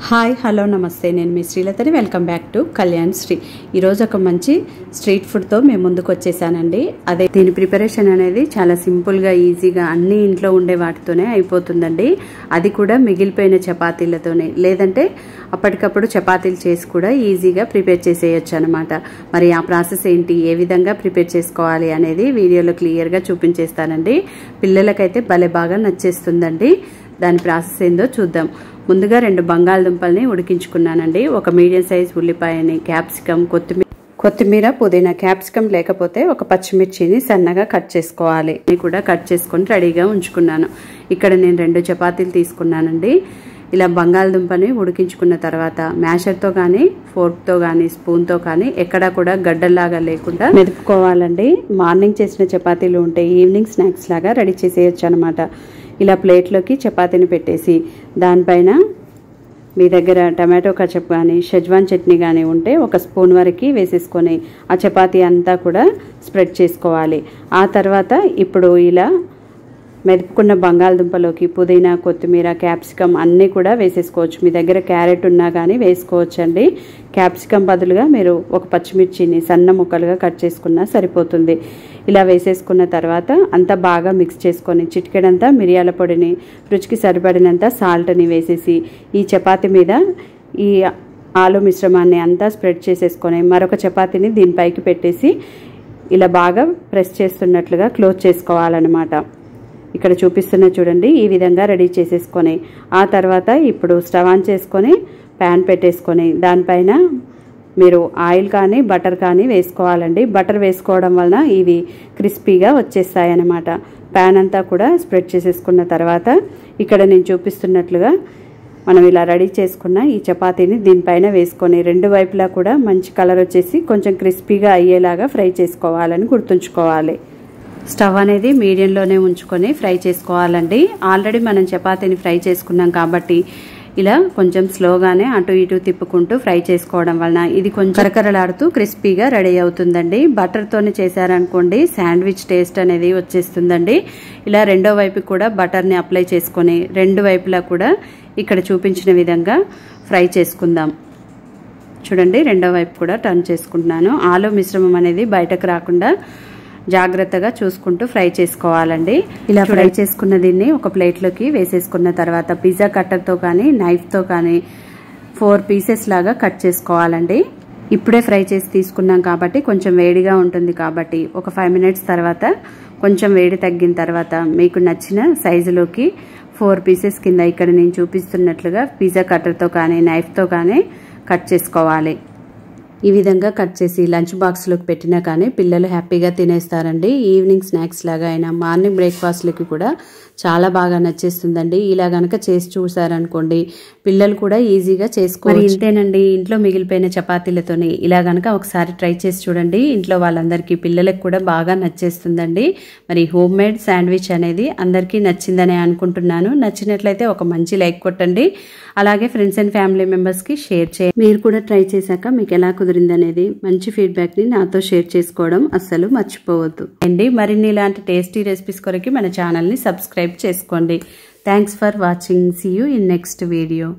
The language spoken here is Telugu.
హాయ్ హలో నమస్తే నేను మీ శ్రీలతని welcome back to Kalyan Sri ఈరోజు ఒక మంచి స్ట్రీట్ ఫుడ్తో మేము ముందుకు వచ్చేసానండి. అదే దీని ప్రిపరేషన్ అనేది చాలా సింపుల్గా ఈజీగా అన్ని ఇంట్లో ఉండే వాటితోనే అయిపోతుందండి. అది కూడా మిగిలిపోయిన చపాతీలతోనే, లేదంటే అప్పటికప్పుడు చపాతీలు చేసి కూడా ఈజీగా ప్రిపేర్ చేసేయచ్చు అనమాట. మరి ఆ ప్రాసెస్ ఏంటి, ఏ విధంగా ప్రిపేర్ చేసుకోవాలి అనేది వీడియోలో క్లియర్గా చూపించేస్తానండి. పిల్లలకైతే భలే బాగా నచ్చేస్తుందండి. దాని ప్రాసెస్ ఏందో చూద్దాం. ముందుగా 2 బంగాళదుంపల్ని ఉడికించుకున్నానండి. ఒక మీడియం సైజ్ ఉల్లిపాయని, క్యాప్సికమ్, కొత్తిమీర, పుదీనా. క్యాప్సికమ్ లేకపోతే ఒక పచ్చిమిర్చిని సన్నగా కట్ చేసుకోవాలి. ఇది కూడా కట్ చేసుకొని రెడీగా ఉంచుకున్నాను. ఇక్కడ నేను 2 చపాతీలు తీసుకున్నానండి. ఇలా బంగాళదుంపని ఉడికించుకున్న తర్వాత మ్యాషర్తో కానీ, ఫోర్క్తో కానీ, స్పూన్తో కానీ ఎక్కడా కూడా గడ్డల్లాగా లేకుండా మెదుపుకోవాలండి. మార్నింగ్ చేసిన చపాతీలు ఉంటే ఈవినింగ్ స్నాక్స్ లాగా రెడీ చేసేయచ్చు అనమాట. ఇలా ప్లేట్లోకి చపాతీని పెట్టేసి దానిపైన మీ దగ్గర టమాటో కచప్ కానీ, షెజ్వాన్ చట్నీ కానీ ఉంటే ఒక స్పూన్ వరకు వేసేసుకొని ఆ చపాతీ అంతా కూడా స్ప్రెడ్ చేసుకోవాలి. ఆ తర్వాత ఇప్పుడు ఇలా మెదుపుకున్న బంగాళదుంపలోకి పుదీనా, కొత్తిమీర, క్యాప్సికమ్ అన్నీ కూడా వేసేసుకోవచ్చు. మీ దగ్గర క్యారెట్ ఉన్నా కానీ వేసుకోవచ్చండి. క్యాప్సికమ్ బదులుగా మీరు ఒక పచ్చిమిర్చిని సన్న ముక్కలుగా కట్ చేసుకున్నా సరిపోతుంది. ఇలా వేసేసుకున్న తర్వాత అంతా బాగా మిక్స్ చేసుకొని చిటికెడంతా మిరియాల పొడిని, రుచికి సరిపడినంత సాల్ట్ని వేసేసి ఈ చపాతీ మీద ఈ ఆలు మిశ్రమాన్ని అంతా స్ప్రెడ్ చేసేసుకొని మరొక చపాతీని దీనిపైకి పెట్టేసి ఇలా బాగా ప్రెస్ చేస్తున్నట్లుగా క్లోజ్ చేసుకోవాలన్నమాట. ఇక్కడ చూపిస్తున్న చూడండి, ఈ విధంగా రెడీ చేసేసుకొని ఆ తర్వాత ఇప్పుడు స్టవ్ ఆన్ చేసుకొని ప్యాన్ పెట్టేసుకొని దానిపైన మీరు ఆయిల్ కానీ బటర్ కానీ వేసుకోవాలండి. బటర్ వేసుకోవడం వలన ఇవి క్రిస్పీగా వచ్చేస్తాయి అన్నమాట. ప్యాన్ అంతా కూడా స్ప్రెడ్ చేసేసుకున్న తర్వాత ఇక్కడ నేను చూపిస్తున్నట్లుగా మనం ఇలా రెడీ చేసుకున్న ఈ చపాతీని దీనిపైన వేసుకొని 2 వైపులా కూడా మంచి కలర్ వచ్చేసి కొంచెం క్రిస్పీగా అయ్యేలాగా ఫ్రై చేసుకోవాలని గుర్తుంచుకోవాలి. స్టవ్ అనేది మీడియంలోనే ఉంచుకొని ఫ్రై చేసుకోవాలండి. ఆల్రెడీ మనం చపాతీని ఫ్రై చేసుకున్నాం కాబట్టి ఇలా కొంచెం స్లోగానే అటు ఇటు తిప్పుకుంటూ ఫ్రై చేసుకోవడం వలన ఇది కొంచెం కరకరలాడుతూ క్రిస్పీగా రెడీ అవుతుందండి. బటర్తోనే చేశారనుకోండి శాండ్విచ్ టేస్ట్ అనేది వచ్చేస్తుందండి. ఇలా రెండో వైపు కూడా బటర్ని అప్లై చేసుకొని 2 వైపులా కూడా ఇక్కడ చూపించిన విధంగా ఫ్రై చేసుకుందాం. చూడండి, రెండో వైపు కూడా టర్న్ చేసుకుంటున్నాను. ఆలు మిశ్రమం అనేది బయటకు రాకుండా జాగ్రత్తగా చూసుకుంటూ ఫ్రై చేసుకోవాలండి. ఇలా ఫ్రై చేసుకున్న దీన్ని ఒక ప్లేట్లోకి వేసేసుకున్న తర్వాత పిజ్జా కట్టర్తో కానీ, నైఫ్తో కానీ 4 పీసెస్ లాగా కట్ చేసుకోవాలండి. ఇప్పుడే ఫ్రై చేసి తీసుకున్నాం కాబట్టి కొంచెం వేడిగా ఉంటుంది కాబట్టి ఒక 5 మినిట్స్ తర్వాత కొంచెం వేడి తగ్గిన తర్వాత మీకు నచ్చిన సైజులోకి 4 పీసెస్ కింద ఇక్కడ నేను చూపిస్తున్నట్లుగా పిజ్జా కట్టర్తో కానీ, నైఫ్తో కానీ కట్ చేసుకోవాలి. ఈ విధంగా కట్ చేసి లంచ్ బాక్స్లోకి పెట్టినా కానీ పిల్లలు హ్యాపీగా తినేస్తారండి. ఈవినింగ్ స్నాక్స్ లాగా అయినా మార్నింగ్ బ్రేక్ఫాస్ట్లకి కూడా చాలా బాగా నచ్చేస్తుందండి. ఇలా గనక చేసి చూసారనుకోండి పిల్లలు కూడా ఈజీగా చేసుకోవచ్చు. మరి ఇంతేనండి, ఇంట్లో మిగిలిపోయిన చపాతీలతోని ఇలా గనక ఒకసారి ట్రై చేసి చూడండి. ఇంట్లో వాళ్ళందరికీ, పిల్లలకు కూడా బాగా నచ్చేస్తుందండి. మరి హోమ్ మేడ్ శాండ్విచ్ అనేది అందరికీ నచ్చిందని అనుకుంటున్నాను. నచ్చినట్లయితే ఒక మంచి లైక్ కొట్టండి. అలాగే ఫ్రెండ్స్ అండ్ ఫ్యామిలీ మెంబర్స్కి షేర్ చేయండి. మీరు కూడా ట్రై చేశాక మీకు ఎలా కుదిరింది అనేది మంచి ఫీడ్బ్యాక్ని నాతో షేర్ చేసుకోవడం అస్సలు మర్చిపోవద్దు అండి. మరిన్ని ఇలాంటి టేస్టీ రెసిపీస్ కొరకు మన ఛానల్ని సబ్స్క్రైబ్ చేసుకోండి. Thanks for watching. See you in next video.